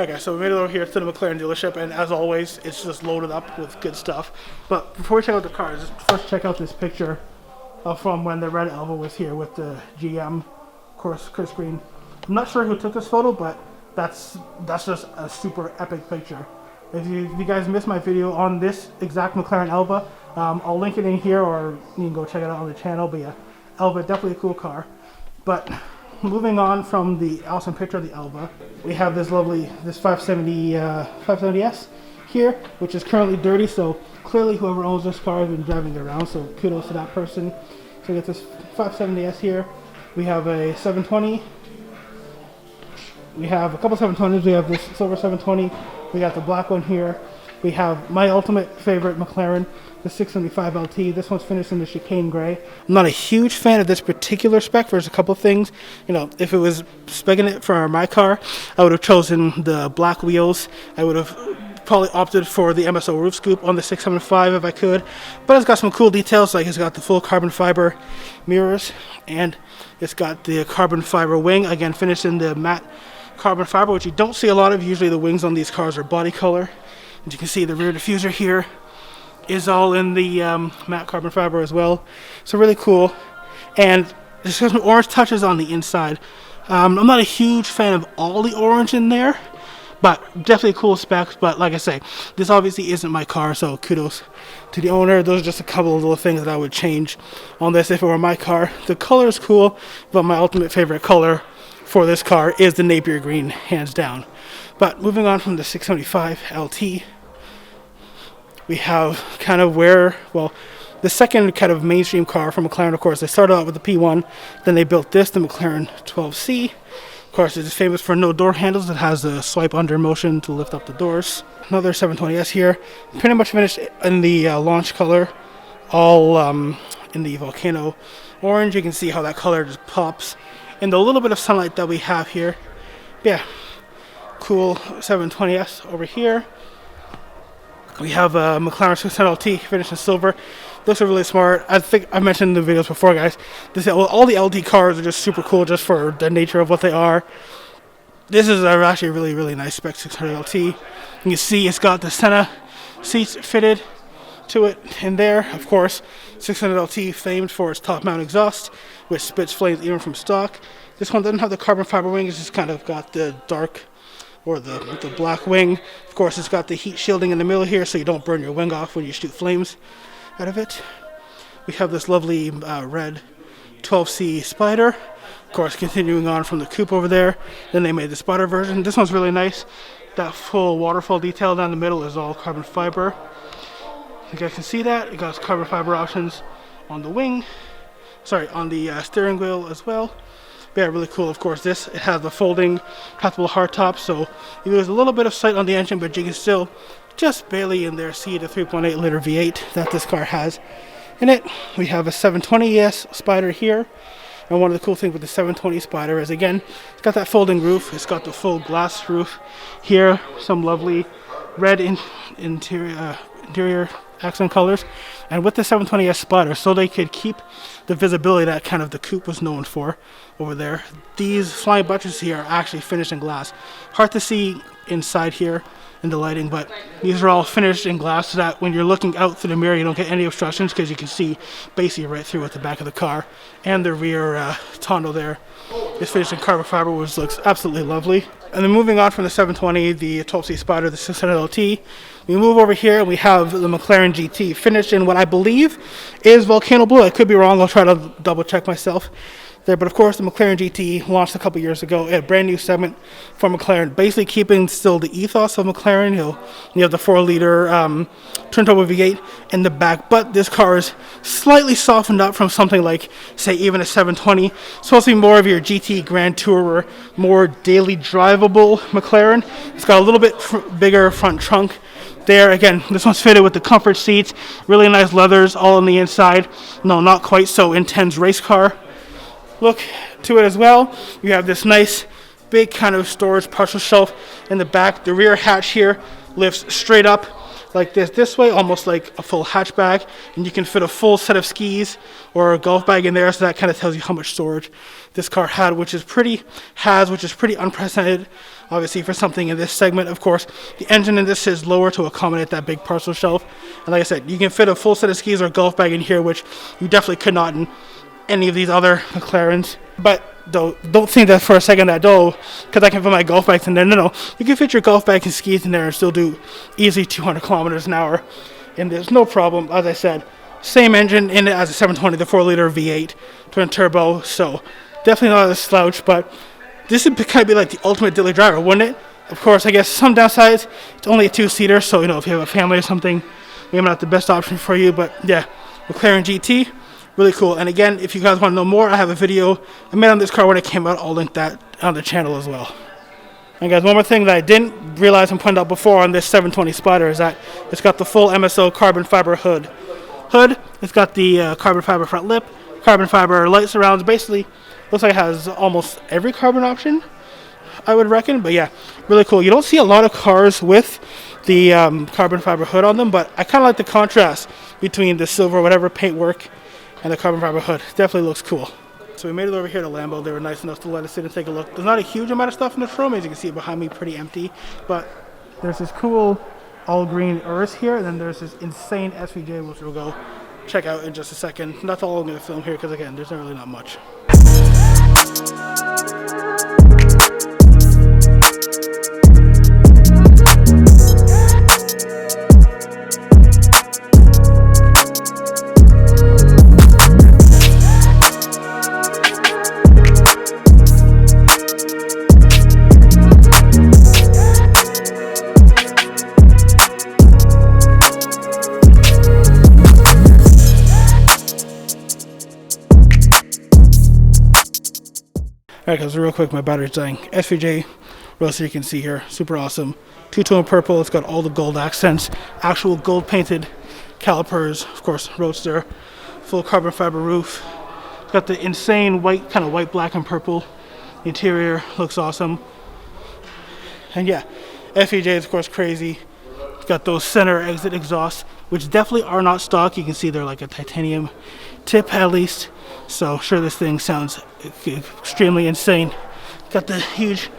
Alright guys, so we made it over here to the McLaren dealership, and as always, it's just loaded up with good stuff. But before we check out the cars, just first check out this picture from when the red Elva was here with the GM, of course, Chris Green. I'm not sure who took this photo, but that's just a super epic picture. If you guys missed my video on this exact McLaren Elva, I'll link it in here, or you can go check it out on the channel. But yeah, Elva, definitely a cool car. But moving on from the awesome picture of the Elva, we have this lovely 570S here, which is currently dirty, so clearly whoever owns this car has been driving it around, so kudos to that person. So we get this 570S here. We have a 720. We have a couple 720s. We have this silver 720. We got the black one here. We have my ultimate favorite McLaren, the 675 LT. This one's finished in the chicane gray. I'm not a huge fan of this particular spec. There's a couple things, you know, if it was speccing it for my car, I would have chosen the black wheels. I would have probably opted for the MSO roof scoop on the 675 if I could. But it's got some cool details, like it's got the full carbon fiber mirrors, and it's got the carbon fiber wing, again finished in the matte carbon fiber, which you don't see a lot of. Usually the wings on these cars are body color. As you can see, the rear diffuser here is all in the matte carbon fiber as well. So really cool. And there's some orange touches on the inside. I'm not a huge fan of all the orange in there, but definitely cool specs. But like I say, this obviously isn't my car, so kudos to the owner. Those are just a couple of little things that I would change on this if it were my car. The color is cool, but my ultimate favorite color for this car is the Napier green, hands down. But moving on from the 675 LT, we have kind of the second kind of mainstream car from McLaren. Of course, they started out with the P1, then they built this, the McLaren 12C. Of course, it's famous for no door handles. It has a swipe under motion to lift up the doors. Another 720S here, pretty much finished in the launch color, all in the volcano orange. You can see how that color just pops in the little bit of sunlight that we have here. Yeah, cool 720S over here. We have a McLaren 600 LT finished in silver. Those are really smart. I think I mentioned in the videos before, guys. All the LT cars are just super cool just for the nature of what they are. This is actually a really, really nice spec 600 LT. You can see it's got the Senna seats fitted to it in there. Of course, 600 LT famed for its top mount exhaust, which spits flames even from stock. This one doesn't have the carbon fiber wing. It's just kind of got the dark, or the black wing. Of course, it's got the heat shielding in the middle here, so you don't burn your wing off when you shoot flames out of it. We have this lovely red 12C Spider. Of course, continuing on from the coupe over there. Then they made the Spider version. This one's really nice. That full waterfall detail down the middle is all carbon fiber. You guys can see that. It got carbon fiber options on the wing. Sorry, on the steering wheel as well. Yeah, really cool. Of course, it has the folding compatible hardtop, so you lose a little bit of sight on the engine, but you can still just barely in there see the 3.8 liter V8 that this car has in it. We have a 720S Spider here, and one of the cool things with the 720 Spider is, again, it's got that folding roof. It's got the full glass roof here, some lovely red interior accent colors, and with the 720S Spider, so they could keep the visibility that kind of the coupe was known for over there. These flying buttresses here are actually finished in glass. Hard to see inside here in the lighting, but these are all finished in glass so that when you're looking out through the mirror, you don't get any obstructions, because you can see basically right through at the back of the car. And the rear tonneau there is finished in carbon fiber, which looks absolutely lovely. And then moving on from the 720, the 12C Spider, the 600 LT, we move over here and we have the McLaren GT finished in what I believe is volcano blue. I could be wrong. I'll try to double check myself there. But of course, the McLaren GT launched a couple years ago, a brand new segment for McLaren, basically keeping still the ethos of McLaren. You have the 4-liter twin turbo V8 in the back, but this car is slightly softened up from something like, say, even a 720. It's supposed to be more of your GT Grand Tourer, more daily drivable McLaren. It's got a little bit bigger front trunk there. Again, this one's fitted with the comfort seats, really nice leathers all on the inside. No, not quite so intense race car look to it as well. You have this nice big kind of storage partial shelf in the back. The rear hatch here lifts straight up like this way, almost like a full hatchback, and you can fit a full set of skis or a golf bag in there. So that kind of tells you how much storage this car had, which is pretty unprecedented, obviously, for something in this segment. Of course, the engine in this is lower to accommodate that big parcel shelf, and like I said, you can fit a full set of skis or a golf bag in here, which you definitely could not in any of these other McLarens. But don't think that for a second that because I can fit my golf bags in there. No, you can fit your golf bag and skis in there and still do easy 200 kilometers an hour, and there's no problem. As I said, same engine in it as a 720, the 4-liter V8 twin turbo, so definitely not a slouch. But this would kind of be like the ultimate daily driver, wouldn't it? Of course, I guess some downsides. It's only a 2-seater, so if you have a family or something, maybe not the best option for you. But yeah, McLaren GT. Really cool. And again, if you guys want to know more, I have a video I made on this car when it came out. I'll link that on the channel as well. And guys, one more thing that I didn't realize and point out before on this 720 Spider is that it's got the full MSO carbon fiber hood. It's got the carbon fiber front lip, carbon fiber light surrounds. Basically, looks like it has almost every carbon option, I would reckon. But yeah, really cool. You don't see a lot of cars with the carbon fiber hood on them, but I kind of like the contrast between the silver whatever paintwork and the carbon fiber hood. Definitely looks cool. So we made it over here to Lambo. They were nice enough to let us in and take a look. There's not a huge amount of stuff in the showroom. As you can see behind me, pretty empty. But there's this cool all green Urus here, and then there's this Insane SVJ, which we'll go check out in just a second. That's all I'm going to film here because, again, there's really not much. Alright guys, real quick, my battery's dying. SVJ Roadster, you can see here, super awesome. Two-tone purple, it's got all the gold accents, actual gold painted calipers, of course, Roadster, full carbon fiber roof. It's got the insane white, kind of white, black, and purple interior, looks awesome. And yeah, SVJ is of course crazy. It's got those center exit exhausts, which definitely are not stock. You can see they're like a titanium tip at least. So sure, this thing sounds extremely insane. Got the huge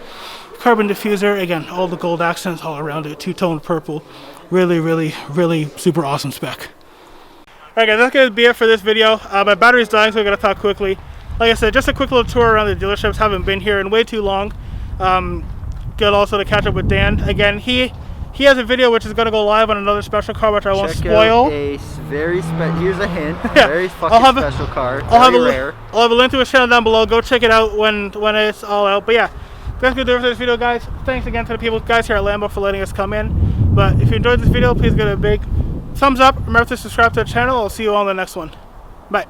carbon diffuser, again, all the gold accents all around it, two-tone purple. Really super awesome spec. Alright guys, that's going to be it for this video. My battery's dying, so I got to talk quickly. Like I said, just a quick little tour around the dealerships. Haven't been here in way too long. Good also to catch up with Dan. Again, he has a video which is going to go live on another special car, which I won't spoil. Here's a hint. Yeah. Very fucking special car. Rare. I'll have a link to his channel down below. Go check it out when it's all out. But yeah, that's going to do it for this video, guys. Thanks again to the people, guys here at Lambo for letting us come in. But if you enjoyed this video, please give it a big thumbs up. Remember to subscribe to the channel. I'll see you all in the next one. Bye.